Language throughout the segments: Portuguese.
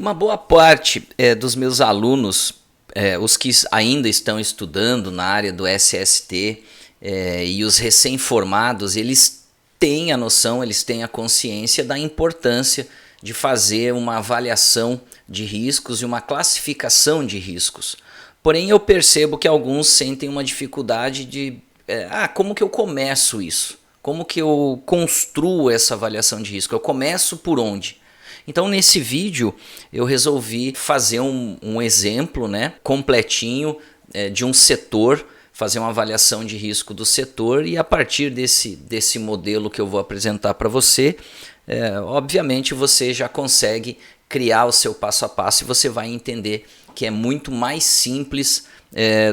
Uma boa parte dos meus alunos, os que ainda estão estudando na área do SST e os recém-formados, eles têm a noção, eles têm a consciência da importância de fazer uma avaliação de riscos e uma classificação de riscos. Porém, eu percebo que alguns sentem uma dificuldade de como que eu começo isso? Como que eu construo essa avaliação de risco? Eu começo por onde? Então, nesse vídeo, eu resolvi fazer um exemplo, né, completinho de um setor, fazer uma avaliação de risco do setor e a partir desse modelo que eu vou apresentar para você, obviamente você já consegue criar o seu passo a passo e você vai entender que é muito mais simples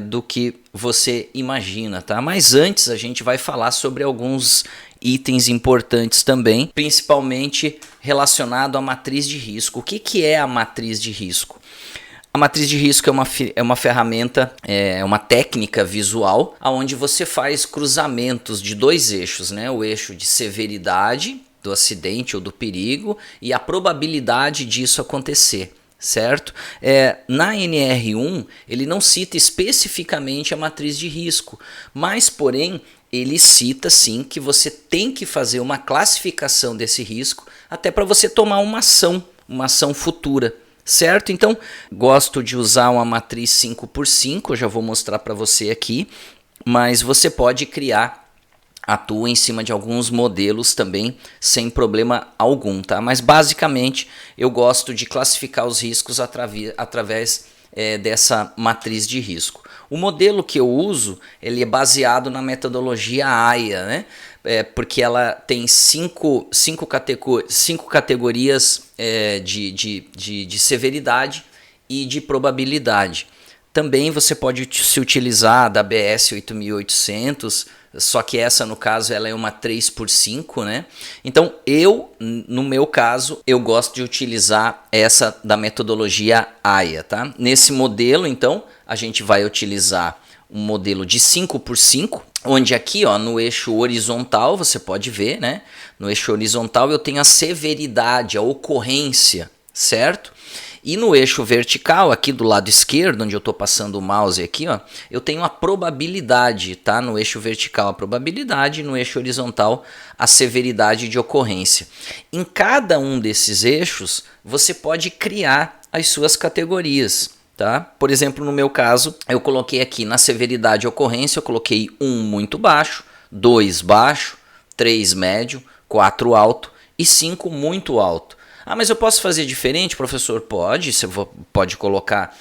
do que você imagina, tá? Mas antes a gente vai falar sobre alguns itens importantes também, principalmente relacionado à matriz de risco. O que é a matriz de risco? A matriz de risco é uma ferramenta, é uma técnica visual onde você faz cruzamentos de dois eixos, né? O eixo de severidade do acidente ou do perigo e a probabilidade disso acontecer. Certo? Na NR1 ele não cita especificamente a matriz de risco, mas porém ele cita sim que você tem que fazer uma classificação desse risco até para você tomar uma ação futura. Certo? Então, gosto de usar uma matriz 5x5, eu já vou mostrar para você aqui, mas você pode criar a tua em cima de alguns modelos também, sem problema algum, tá? Mas basicamente eu gosto de classificar os riscos através dessa matriz de risco. O modelo que eu uso, ele é baseado na metodologia AIA, né? Porque ela tem cinco categorias de severidade e de probabilidade. Também você pode se utilizar da BS 8800, só que essa no caso ela é uma 3x5, né? Então no meu caso, eu gosto de utilizar essa da metodologia AIA, tá? Nesse modelo, então, a gente vai utilizar um modelo de 5x5, onde aqui ó, no eixo horizontal, você pode ver, né? No eixo horizontal eu tenho a severidade, a ocorrência, certo? E no eixo vertical, aqui do lado esquerdo, onde eu estou passando o mouse aqui, ó, eu tenho a probabilidade, tá? No eixo vertical a probabilidade, no eixo horizontal a severidade de ocorrência. Em cada um desses eixos, você pode criar as suas categorias, tá? Por exemplo, no meu caso, eu coloquei aqui na severidade de ocorrência, eu coloquei 1 muito baixo, 2 baixo, 3 médio, 4 alto e 5 muito alto. Ah, mas eu posso fazer diferente, professor? Pode, você pode colocar,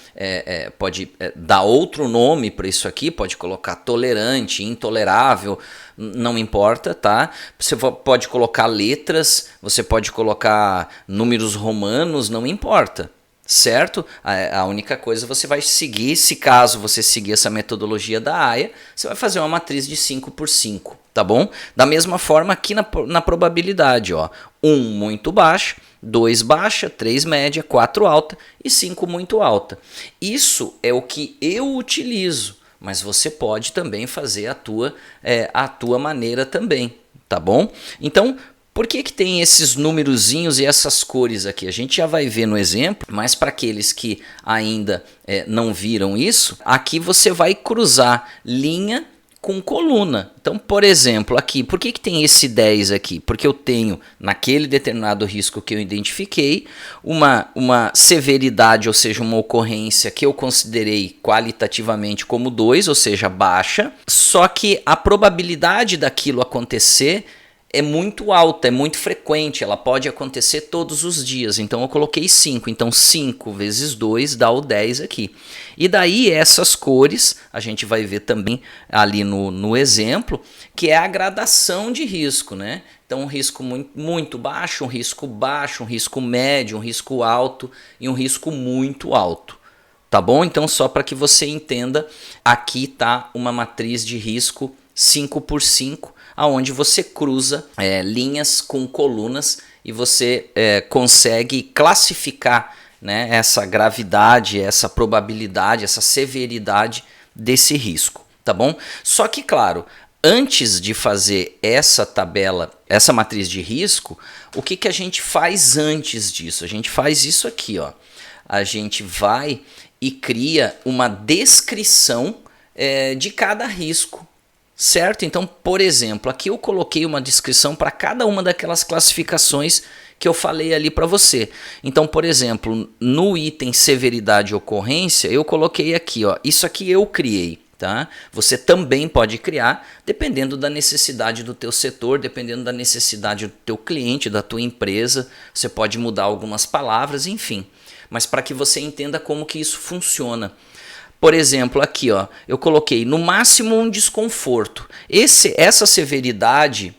pode dar outro nome para isso aqui, pode colocar tolerante, intolerável, não importa, tá? Você pode colocar letras, você pode colocar números romanos, não importa. Certo? A única coisa você vai seguir, se caso você seguir essa metodologia da AIA, você vai fazer uma matriz de 5x5, tá bom? Da mesma forma aqui na probabilidade, ó, 1 muito baixa, 2 baixa, 3 média, 4 alta e 5 muito alta. Isso é o que eu utilizo, mas você pode também fazer a tua maneira também, tá bom? Então, por que tem esses numerozinhos e essas cores aqui? A gente já vai ver no exemplo, mas para aqueles que ainda não viram isso, aqui você vai cruzar linha com coluna. Então, por exemplo, aqui, por que tem esse 10 aqui? Porque eu tenho, naquele determinado risco que eu identifiquei, uma severidade, ou seja, uma ocorrência que eu considerei qualitativamente como 2, ou seja, baixa, só que a probabilidade daquilo acontecer é muito alta, é muito frequente, ela pode acontecer todos os dias. Então eu coloquei 5, então 5 vezes 2 dá o 10 aqui. E daí essas cores, a gente vai ver também ali no exemplo, que é a gradação de risco, né? Então um risco muito baixo, um risco médio, um risco alto e um risco muito alto. Tá bom? Então só para que você entenda, aqui está uma matriz de risco 5x5, aonde você cruza linhas com colunas e você consegue classificar, né, essa gravidade, essa probabilidade, essa severidade desse risco, tá bom? Só que, claro, antes de fazer essa tabela, essa matriz de risco, o que a gente faz antes disso? A gente faz isso aqui, ó. a gente vai e cria uma descrição de cada risco, certo? Então, por exemplo, aqui eu coloquei uma descrição para cada uma daquelas classificações que eu falei ali para você. Então, por exemplo, no item severidade e ocorrência, eu coloquei aqui, ó, isso aqui eu criei. Tá? Você também pode criar, dependendo da necessidade do teu setor, dependendo da necessidade do teu cliente, da tua empresa. Você pode mudar algumas palavras, enfim. Mas para que você entenda como que isso funciona. Por exemplo, aqui ó, eu coloquei no máximo um desconforto. Essa severidade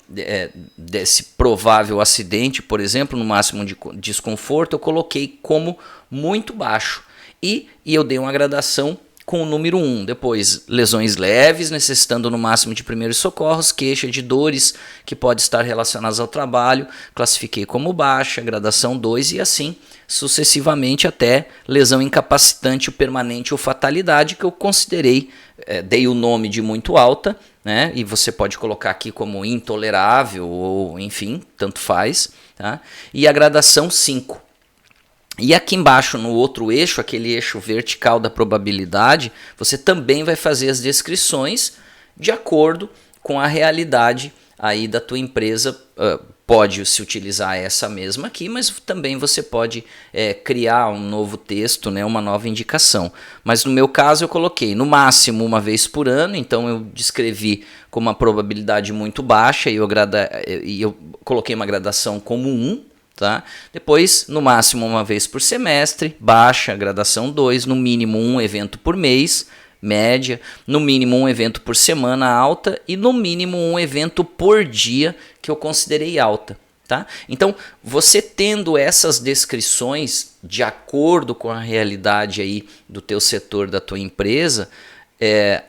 desse provável acidente, por exemplo, no máximo de desconforto, eu coloquei como muito baixo. E eu dei uma gradação com o número 1, depois lesões leves, necessitando no máximo de primeiros socorros, queixa de dores que pode estar relacionadas ao trabalho, classifiquei como baixa, gradação 2 e assim sucessivamente até lesão incapacitante permanente ou fatalidade, que eu considerei, dei o nome de muito alta, né? E você pode colocar aqui como intolerável ou enfim, tanto faz, tá? E a gradação 5. E aqui embaixo no outro eixo, aquele eixo vertical da probabilidade, você também vai fazer as descrições de acordo com a realidade aí da tua empresa. Pode se utilizar essa mesma aqui, mas também você pode criar um novo texto, né, uma nova indicação. Mas no meu caso eu coloquei no máximo uma vez por ano, então eu descrevi com uma probabilidade muito baixa e eu coloquei uma gradação como 1. Tá? Depois, no máximo uma vez por semestre, baixa, gradação 2, no mínimo um evento por mês, média, no mínimo um evento por semana, alta, e no mínimo um evento por dia, que eu considerei alta. Tá? Então, você tendo essas descrições de acordo com a realidade aí do teu setor, da tua empresa,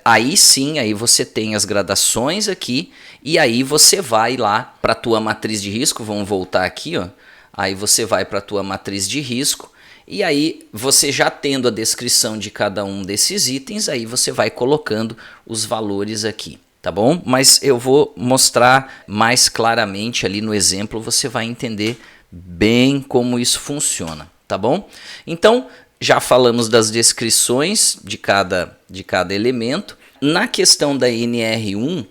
aí sim, aí você tem as gradações aqui, e aí você vai lá para a tua matriz de risco, vamos voltar aqui, ó. Aí você vai para a tua matriz de risco e aí você já tendo a descrição de cada um desses itens, aí você vai colocando os valores aqui, tá bom? Mas eu vou mostrar mais claramente ali no exemplo, você vai entender bem como isso funciona, tá bom? Então, já falamos das descrições de cada elemento. Na questão da NR1,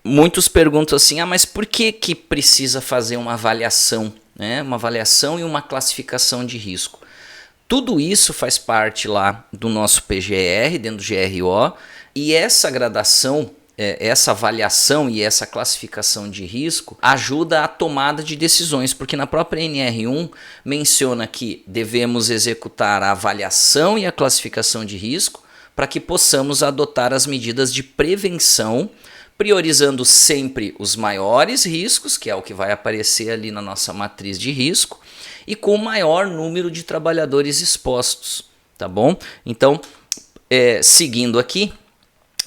muitos perguntam assim, mas por que precisa fazer uma avaliação? Né, uma avaliação e uma classificação de risco. Tudo isso faz parte lá do nosso PGR, dentro do GRO, e essa gradação, essa avaliação e essa classificação de risco ajuda a tomada de decisões, porque na própria NR1 menciona que devemos executar a avaliação e a classificação de risco para que possamos adotar as medidas de prevenção, priorizando sempre os maiores riscos, que é o que vai aparecer ali na nossa matriz de risco, e com o maior número de trabalhadores expostos, tá bom? Então, seguindo aqui,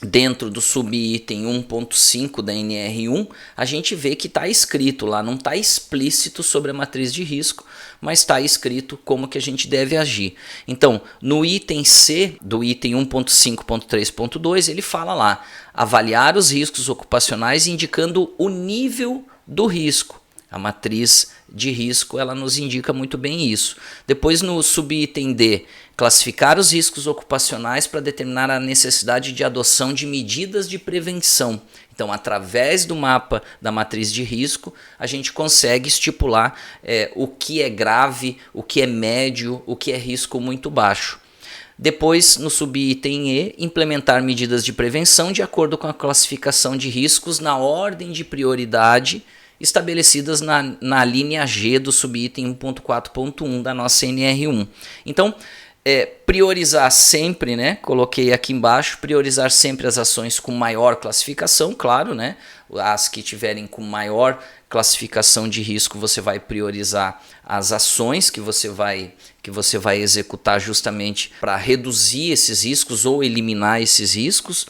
dentro do subitem 1.5 da NR1, a gente vê que está escrito lá, não está explícito sobre a matriz de risco, mas está escrito como que a gente deve agir. Então, no item C do item 1.5.3.2, ele fala lá, avaliar os riscos ocupacionais indicando o nível do risco. A matriz de risco, ela nos indica muito bem isso. Depois no subitem D, classificar os riscos ocupacionais para determinar a necessidade de adoção de medidas de prevenção. Então, através do mapa da matriz de risco, a gente consegue estipular o que é grave, o que é médio, o que é risco muito baixo. Depois, no subitem E, implementar medidas de prevenção de acordo com a classificação de riscos na ordem de prioridade estabelecidas na linha G do subitem 1.4.1 da nossa NR1. Então, priorizar sempre, né? Coloquei aqui embaixo, priorizar sempre as ações com maior classificação, claro, né? As que tiverem com maior classificação de risco, você vai priorizar as ações que você vai executar justamente para reduzir esses riscos ou eliminar esses riscos.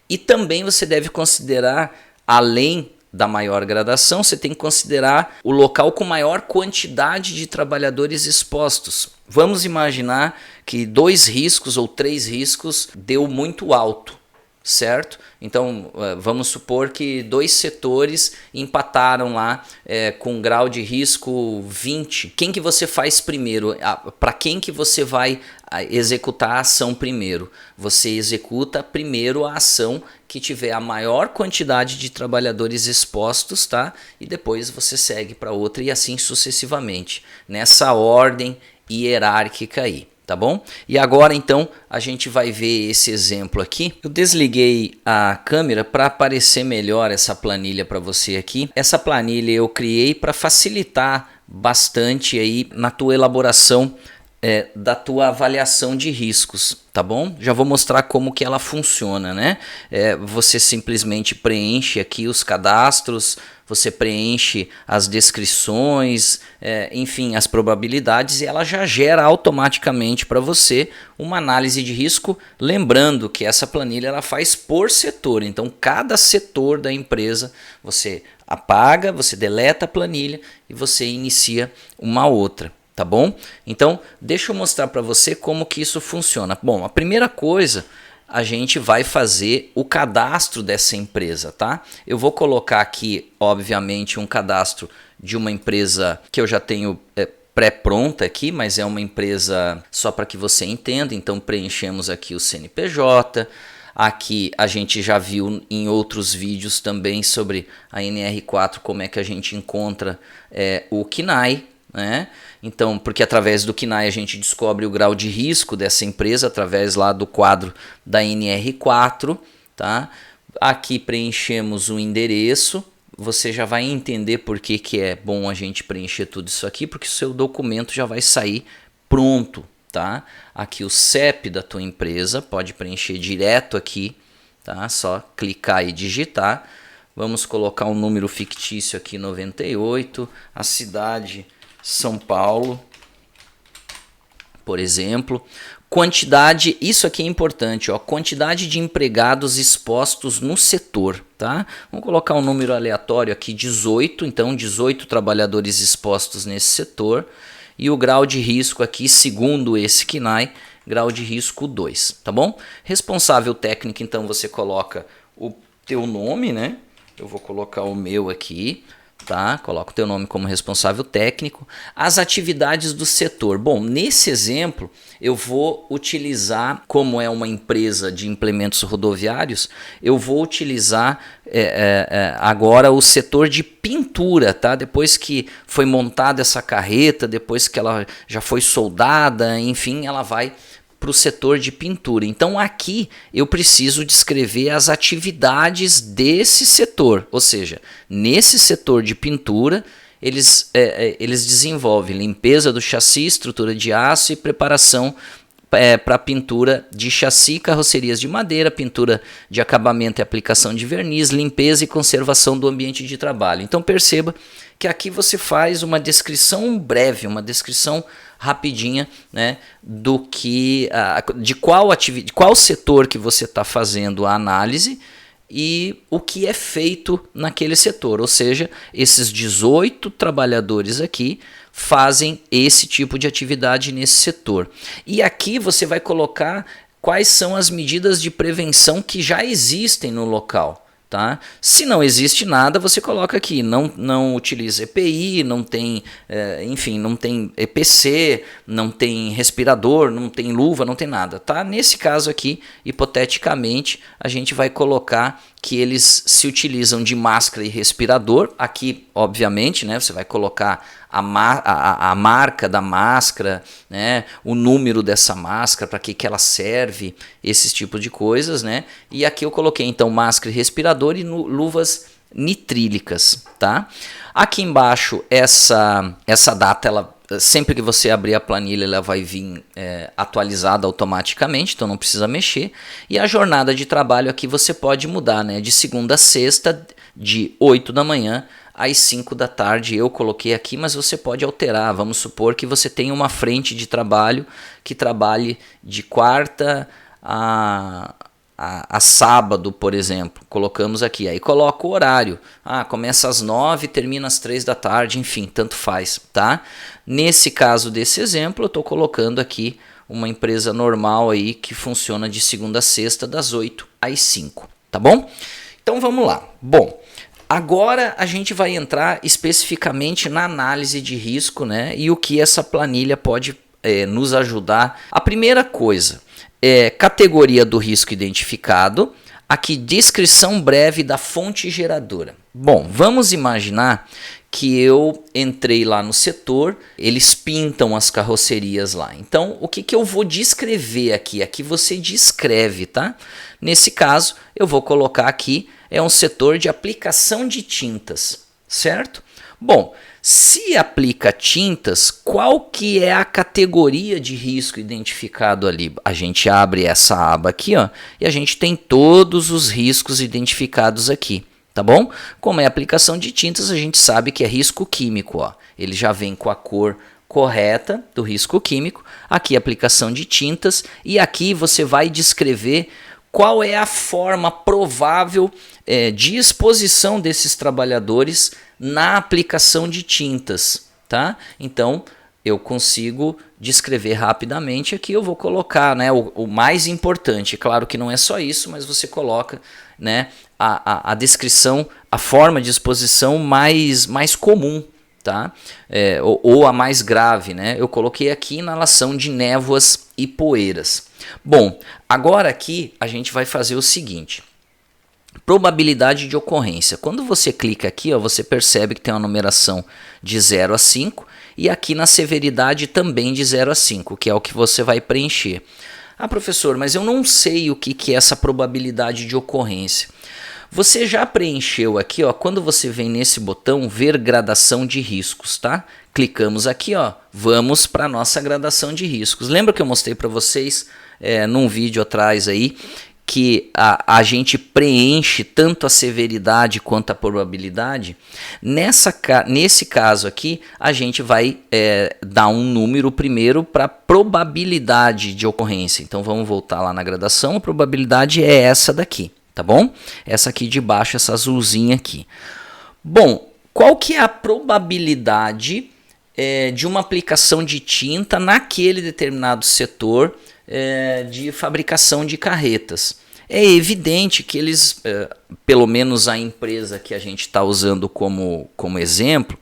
E também você deve considerar, além da maior gradação, você tem que considerar o local com maior quantidade de trabalhadores expostos. Vamos imaginar que 2 riscos ou 3 riscos deu muito alto, certo? Então vamos supor que 2 setores empataram lá com grau de risco 20. Quem que você faz primeiro? Para quem que você vai executar a ação primeiro? Você executa primeiro a ação que tiver a maior quantidade de trabalhadores expostos, tá? E depois você segue para outra e assim sucessivamente, nessa ordem hierárquica aí. Tá bom? E agora então a gente vai ver esse exemplo aqui. Eu desliguei a câmera para aparecer melhor essa planilha para você aqui. Essa planilha eu criei para facilitar bastante aí na tua elaboração da tua avaliação de riscos, tá bom? Já vou mostrar como que ela funciona, né? Você simplesmente preenche aqui os cadastros, você preenche as descrições, enfim, as probabilidades e ela já gera automaticamente para você uma análise de risco, lembrando que essa planilha ela faz por setor, então cada setor da empresa você apaga, você deleta a planilha e você inicia uma outra. Tá bom? Então, deixa eu mostrar para você como que isso funciona. Bom, a primeira coisa, a gente vai fazer o cadastro dessa empresa, tá? Eu vou colocar aqui, obviamente, um cadastro de uma empresa que eu já tenho pré-pronta aqui, mas é uma empresa só para que você entenda. Então, preenchemos aqui o CNPJ. Aqui a gente já viu em outros vídeos também sobre a NR4 como é que a gente encontra o CNAE, né? Então, porque através do CNAE a gente descobre o grau de risco dessa empresa através lá do quadro da NR4, tá? Aqui preenchemos o endereço. Você já vai entender por que é bom a gente preencher tudo isso aqui, porque o seu documento já vai sair pronto, tá? Aqui o CEP da tua empresa, pode preencher direto aqui, tá? Só clicar e digitar. Vamos colocar um número fictício aqui, 98, a cidade São Paulo, por exemplo. Quantidade, isso aqui é importante, ó, quantidade de empregados expostos no setor, tá? Vamos colocar um número aleatório aqui, 18, então 18 trabalhadores expostos nesse setor. E o grau de risco aqui, segundo esse CNAE, grau de risco 2, tá bom? Responsável técnico, então você coloca o teu nome, né? Eu vou colocar o meu aqui. Tá? Coloca o teu nome como responsável técnico. As atividades do setor. Bom, nesse exemplo eu vou utilizar, como é uma empresa de implementos rodoviários, eu vou utilizar agora o setor de pintura, tá? Depois que foi montada essa carreta, depois que ela já foi soldada, enfim, ela vai para o setor de pintura. Então aqui eu preciso descrever as atividades desse setor, ou seja, nesse setor de pintura eles desenvolvem limpeza do chassi, estrutura de aço e preparação para pintura de chassi, carrocerias de madeira, pintura de acabamento e aplicação de verniz, limpeza e conservação do ambiente de trabalho. Então perceba que aqui você faz uma descrição breve, uma descrição rapidinha, né, do que de qual setor que você está fazendo a análise e o que é feito naquele setor. Ou seja, esses 18 trabalhadores aqui fazem esse tipo de atividade nesse setor. E aqui você vai colocar quais são as medidas de prevenção que já existem no local. Tá? Se não existe nada, você coloca aqui, não utiliza EPI, não tem, enfim, não tem EPC, não tem respirador, não tem luva, não tem nada. Tá? Nesse caso aqui, hipoteticamente, a gente vai colocar que eles se utilizam de máscara e respirador. Aqui, obviamente, né, você vai colocar a marca da máscara, né, o número dessa máscara, para que ela serve, esses tipos de coisas, né? E aqui eu coloquei então máscara e respirador e luvas nitrílicas, tá? Aqui embaixo essa data, ela sempre que você abrir a planilha, ela vai vir atualizada automaticamente, então não precisa mexer. E a jornada de trabalho aqui você pode mudar, né? De segunda a sexta, de 8 da manhã às 5 da tarde. Eu coloquei aqui, mas você pode alterar. Vamos supor que você tenha uma frente de trabalho que trabalhe de quarta a sábado, por exemplo. Colocamos aqui, aí coloca o horário. Começa às 9, termina às 3 da tarde, enfim, tanto faz, tá? Nesse caso desse exemplo, eu estou colocando aqui uma empresa normal aí que funciona de segunda a sexta, das 8 às 5, tá bom? Então vamos lá. Bom, agora a gente vai entrar especificamente na análise de risco, né? E o que essa planilha pode nos ajudar. A primeira coisa é categoria do risco identificado. Aqui, descrição breve da fonte geradora. Bom, vamos imaginar que eu entrei lá no setor, eles pintam as carrocerias lá. Então, o que eu vou descrever aqui? Aqui você descreve, tá? Nesse caso, eu vou colocar aqui, é um setor de aplicação de tintas, certo? Bom, se aplica tintas, qual que é a categoria de risco identificado ali? A gente abre essa aba aqui, ó, e a gente tem todos os riscos identificados aqui, tá bom? Como é aplicação de tintas, a gente sabe que é risco químico, ó. Ele já vem com a cor correta do risco químico. Aqui aplicação de tintas e aqui você vai descrever qual é a forma provável de exposição desses trabalhadores na aplicação de tintas, tá? Então, eu consigo descrever rapidamente aqui, eu vou colocar, né, o mais importante. Claro que não é só isso, mas você coloca, né, a descrição, a forma de exposição mais comum, tá? Ou a mais grave, né? Eu coloquei aqui inalação de névoas e poeiras. Bom, agora aqui a gente vai fazer o seguinte. Probabilidade de ocorrência. Quando você clica aqui, ó, você percebe que tem uma numeração de 0 a 5 e aqui na severidade também de 0 a 5, que é o que você vai preencher. Ah, professor, mas eu não sei o que é essa probabilidade de ocorrência. Você já preencheu aqui, ó, quando você vem nesse botão ver gradação de riscos, tá? Clicamos aqui, ó, vamos para a nossa gradação de riscos. Lembra que eu mostrei para vocês num vídeo atrás aí que a gente preenche tanto a severidade quanto a probabilidade? Nesse caso aqui, a gente vai dar um número primeiro para probabilidade de ocorrência. Então vamos voltar lá na gradação, a probabilidade é essa daqui, tá bom? Essa aqui de baixo, essa azulzinha aqui. Bom, qual que é a probabilidade de uma aplicação de tinta naquele determinado setor de fabricação de carretas? É evidente que eles, pelo menos a empresa que a gente está usando como exemplo,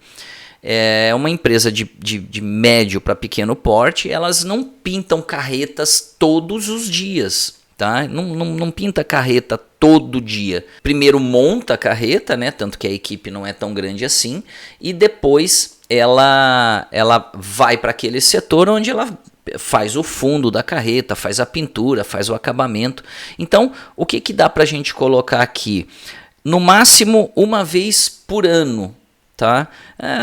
é uma empresa de médio para pequeno porte, elas não pintam carretas todos os dias, tá? Não pinta carreta todo dia. Primeiro monta a carreta, né? Tanto que a equipe não é tão grande assim, e depois ela vai para aquele setor onde ela faz o fundo da carreta, faz a pintura, faz o acabamento. Então, o que dá para a gente colocar aqui? No máximo uma vez por ano, tá?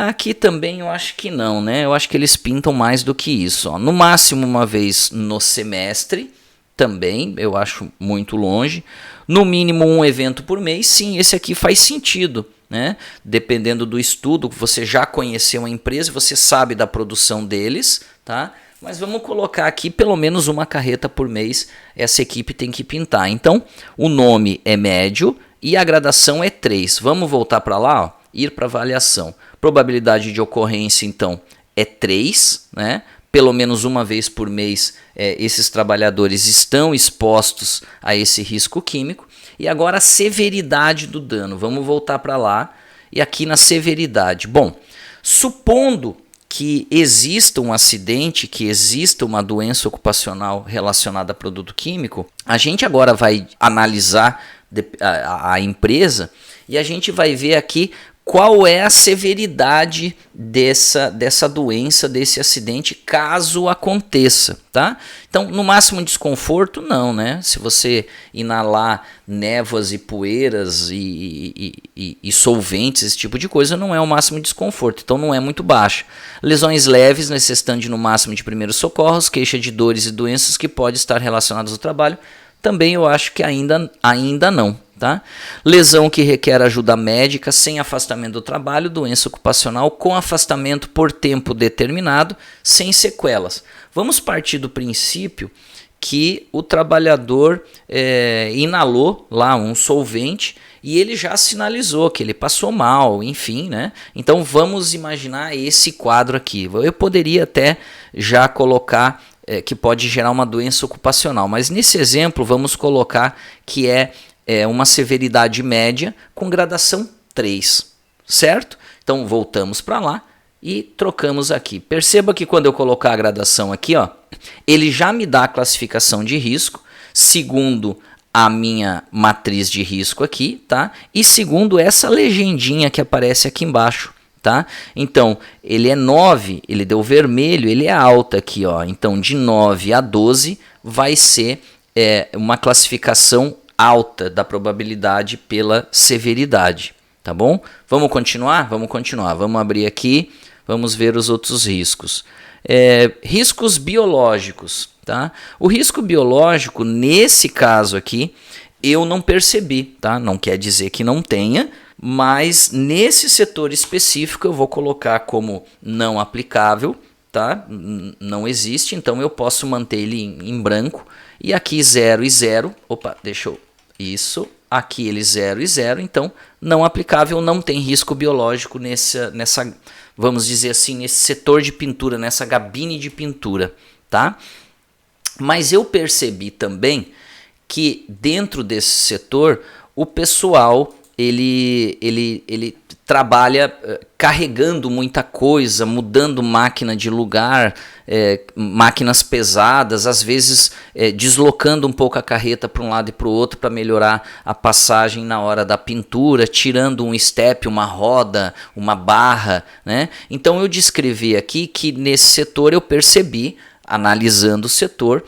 Aqui também eu acho que não, né? Eu acho que eles pintam mais do que isso, ó. No máximo uma vez no semestre, também eu acho muito longe. No mínimo um evento por mês, sim, esse aqui faz sentido, né? Dependendo do estudo, você já conheceu a empresa, você sabe da produção deles, tá? Mas vamos colocar aqui pelo menos uma carreta por mês, essa equipe tem que pintar. Então, o nome é médio e a gradação é 3. Vamos voltar para lá, ó, ir para avaliação. Probabilidade de ocorrência, então, é 3, né? Pelo menos uma vez por mês, esses trabalhadores estão expostos a esse risco químico. E agora a severidade do dano. Vamos voltar para lá e aqui na severidade. Bom, supondo que exista um acidente, que exista uma doença ocupacional relacionada a produto químico, a gente agora vai analisar a empresa e a gente vai ver aqui qual é a severidade dessa doença, desse acidente, caso aconteça, tá? Então, no máximo desconforto, não, né? Se você inalar névoas e poeiras e solventes, esse tipo de coisa, não é o máximo desconforto, então não é muito baixo. Lesões leves, necessitando de no máximo de primeiros socorros, queixa de dores e doenças que podem estar relacionadas ao trabalho, também eu acho que ainda não. Tá? Lesão que requer ajuda médica sem afastamento do trabalho, doença ocupacional com afastamento por tempo determinado, sem sequelas. Vamos partir do princípio que o trabalhador inalou lá um solvente e ele já sinalizou que ele passou mal, enfim, né? Então vamos imaginar esse quadro aqui. Eu poderia até já colocar que pode gerar uma doença ocupacional. Mas nesse exemplo, vamos colocar que é uma severidade média com gradação 3, certo? Então voltamos para lá e trocamos aqui. Perceba que quando eu colocar a gradação aqui, ó, ele já me dá a classificação de risco, segundo a minha matriz de risco aqui, tá? E segundo essa legendinha que aparece aqui embaixo, tá? Então, ele é 9, ele deu vermelho, ele é alta aqui, ó. Então, de 9 a 12 vai ser uma classificação alta da probabilidade pela severidade, tá bom? Vamos continuar? Vamos continuar. Vamos abrir aqui, vamos ver os outros riscos. Riscos biológicos, tá? O risco biológico, nesse caso aqui, eu não percebi, tá? Não quer dizer que não tenha, mas nesse setor específico eu vou colocar como não aplicável, tá? Não existe, então eu posso manter ele em branco. E aqui 0 e 0, opa, deixa eu... Isso, aqui ele 0 e 0, então não aplicável, não tem risco biológico nessa, vamos dizer assim, nesse setor de pintura, nessa gabine de pintura, tá? Mas eu percebi também que dentro desse setor o pessoal ele trabalha carregando muita coisa, mudando máquina de lugar, máquinas pesadas, às vezes deslocando um pouco a carreta para um lado e para o outro para melhorar a passagem na hora da pintura, tirando um step, uma roda, uma barra, né? Então eu descrevi aqui que nesse setor eu percebi, analisando o setor,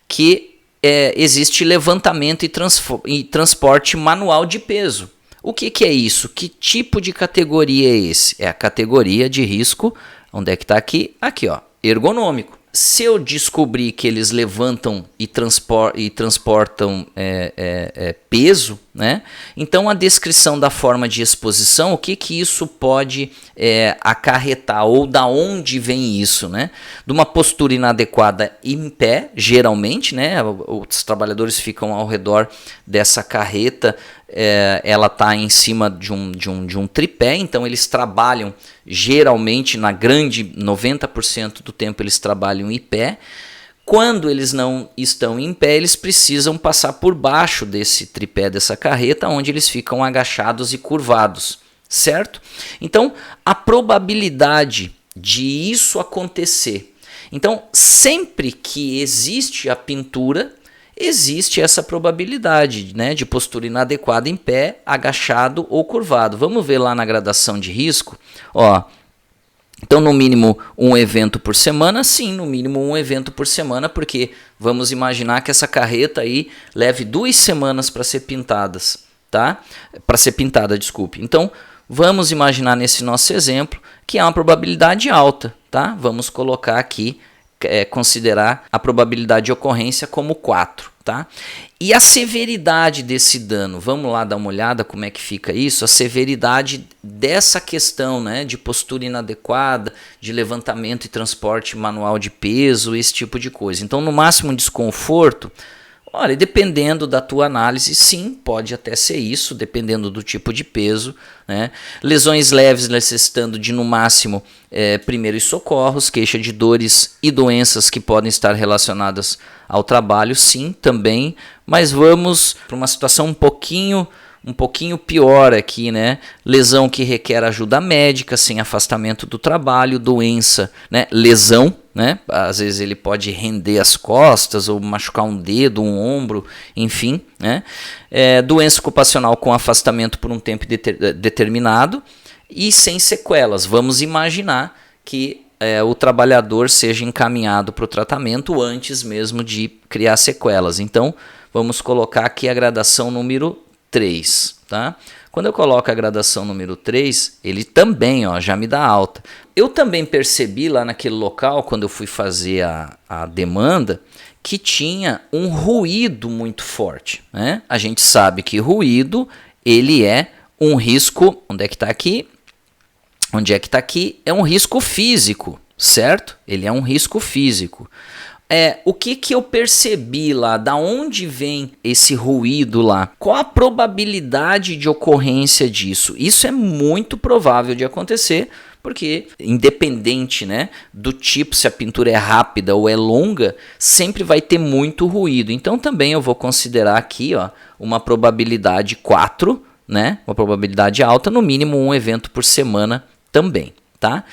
que existe levantamento e transporte manual de peso. O que é isso? Que tipo de categoria é esse? É a categoria de risco, onde é que está aqui? Aqui, ó, ergonômico. Se eu descobrir que eles levantam e transportam peso, né? Então a descrição da forma de exposição, o que isso pode acarretar, ou da onde vem isso, né? De uma postura inadequada em pé, geralmente, né? Os trabalhadores ficam ao redor dessa carreta, ela está em cima de um tripé, então eles trabalham geralmente, na grande 90% do tempo eles trabalham em pé. Quando eles não estão em pé, eles precisam passar por baixo desse tripé, dessa carreta, onde eles ficam agachados e curvados, certo? Então, a probabilidade de isso acontecer. Então, sempre que existe a pintura, existe essa probabilidade, né, de postura inadequada em pé, agachado ou curvado. Vamos ver lá na gradação de risco, ó. Então, no mínimo um evento por semana, sim, no mínimo um evento por semana, porque vamos imaginar que essa carreta aí leve 2 semanas para ser pintadas, tá? Para ser pintada, desculpe. Então, vamos imaginar nesse nosso exemplo que há uma probabilidade alta, tá? Vamos colocar aqui, considerar a probabilidade de ocorrência como 4, tá? E a severidade desse dano, vamos lá dar uma olhada como é que fica isso, a severidade dessa questão, né, de postura inadequada, de levantamento e transporte manual de peso, esse tipo de coisa. Então, no máximo desconforto, olha, dependendo da tua análise, sim, pode até ser isso, dependendo do tipo de peso, né? Lesões leves necessitando de, no máximo, primeiros socorros, queixa de dores e doenças que podem estar relacionadas ao trabalho, sim, também, mas vamos para uma situação um pouquinho pior aqui, né? Lesão que requer ajuda médica, sem afastamento do trabalho, doença, né? Lesão, né? Às vezes ele pode render as costas ou machucar um dedo, um ombro, enfim, né? Doença ocupacional com afastamento por um tempo determinado e sem sequelas. Vamos imaginar que o trabalhador seja encaminhado para o tratamento antes mesmo de criar sequelas. Então, vamos colocar aqui a gradação número 3, tá? Quando eu coloco a gradação número 3, ele também, ó, já me dá alta. Eu também percebi lá naquele local, quando eu fui fazer a demanda, que tinha um ruído muito forte, né? A gente sabe que ruído, ele é um risco, onde é que está aqui? Onde é que está aqui? É um risco físico, certo? Ele é um risco físico. O que eu percebi lá? Da onde vem esse ruído lá? Qual a probabilidade de ocorrência disso? Isso é muito provável de acontecer, porque independente, né, do tipo, se a pintura é rápida ou é longa, sempre vai ter muito ruído. Então também eu vou considerar aqui, ó, uma probabilidade 4, né, uma probabilidade alta, no mínimo um evento por semana também. Tá?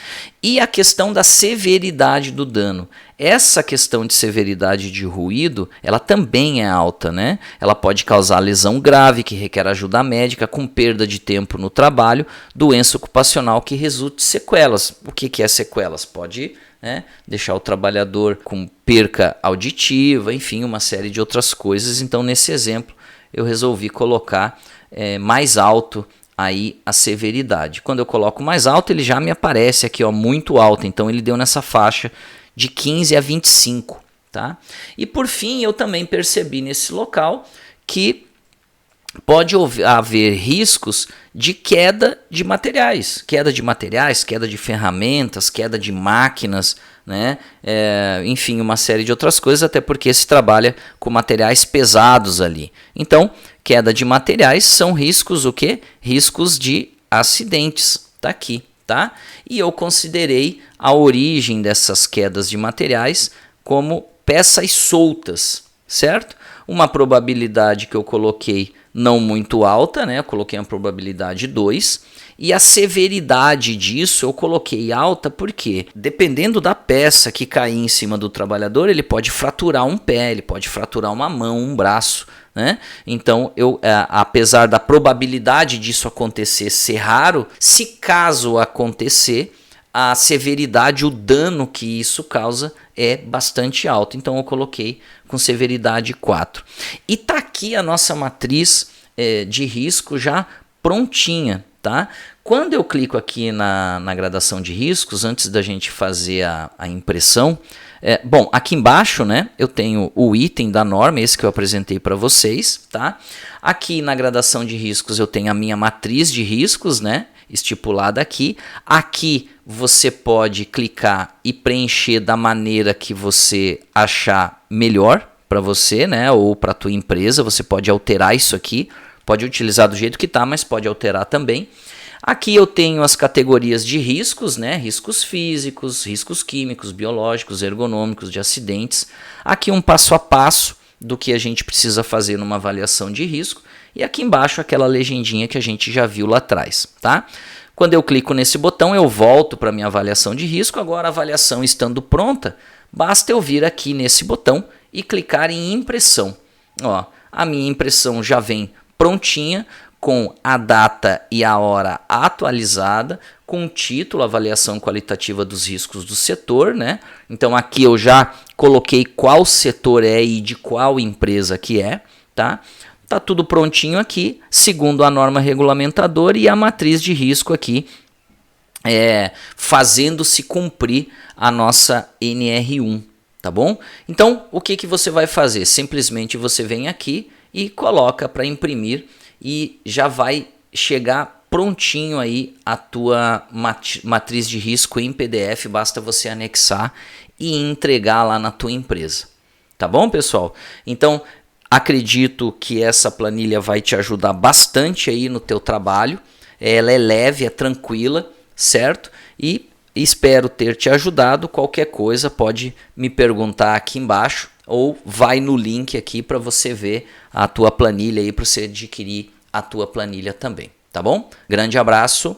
E a questão da severidade do dano. Essa questão de severidade de ruído, ela também é alta, né? Ela pode causar lesão grave, que requer ajuda médica, com perda de tempo no trabalho, doença ocupacional que resulte sequelas. O que é sequelas? Pode, né, deixar o trabalhador com perca auditiva, enfim, uma série de outras coisas. Então, nesse exemplo, eu resolvi colocar mais alto aí a severidade. Quando eu coloco mais alto, ele já me aparece aqui, ó, muito alto. Então ele deu nessa faixa de 15 a 25, tá? E por fim, eu também percebi nesse local que pode haver riscos de queda de materiais, queda de ferramentas, queda de máquinas, né? Enfim, uma série de outras coisas, até porque se trabalha com materiais pesados ali. Então, queda de materiais são riscos, o quê? Riscos de acidentes, tá aqui, tá? E eu considerei a origem dessas quedas de materiais como peças soltas, certo? Uma probabilidade que eu coloquei não muito alta, né? Eu coloquei uma probabilidade 2. E a severidade disso eu coloquei alta porque, dependendo da peça que cair em cima do trabalhador, ele pode fraturar um pé, ele pode fraturar uma mão, um braço, né? Então, apesar da probabilidade disso acontecer ser raro, se caso acontecer, a severidade, o dano que isso causa é bastante alto. Então eu coloquei com severidade 4. E tá aqui a nossa matriz de risco já prontinha, tá? Quando eu clico aqui na gradação de riscos, antes da gente fazer a impressão, bom, aqui embaixo, né, eu tenho o item da norma, esse que eu apresentei para vocês, tá? Aqui na gradação de riscos eu tenho a minha matriz de riscos, né, estipulada aqui. Aqui você pode clicar e preencher da maneira que você achar melhor para você, né, ou para a tua empresa. Você pode alterar isso aqui, pode utilizar do jeito que está, mas pode alterar também. Aqui eu tenho as categorias de riscos, né? Riscos físicos, riscos químicos, biológicos, ergonômicos, de acidentes. Aqui um passo a passo do que a gente precisa fazer numa avaliação de risco. E aqui embaixo aquela legendinha que a gente já viu lá atrás, tá? Quando eu clico nesse botão, eu volto para a minha avaliação de risco. Agora, a avaliação estando pronta, basta eu vir aqui nesse botão e clicar em impressão. Ó, a minha impressão já vem prontinha, com a data e a hora atualizada, com o título, avaliação qualitativa dos riscos do setor, né? Então aqui eu já coloquei qual setor é e de qual empresa que é, tá? Tá tudo prontinho aqui, segundo a norma regulamentadora e a matriz de risco aqui, fazendo-se cumprir a nossa NR1, tá bom? Então o que você vai fazer? Simplesmente você vem aqui e coloca para imprimir, e já vai chegar prontinho aí a tua matriz de risco em PDF, basta você anexar e entregar lá na tua empresa. Tá bom, pessoal? Então, acredito que essa planilha vai te ajudar bastante aí no teu trabalho. Ela é leve, é tranquila, certo? E espero ter te ajudado. Qualquer coisa pode me perguntar aqui embaixo, ou vai no link aqui para você ver a tua planilha aí, para você adquirir a tua planilha também, tá bom? Grande abraço.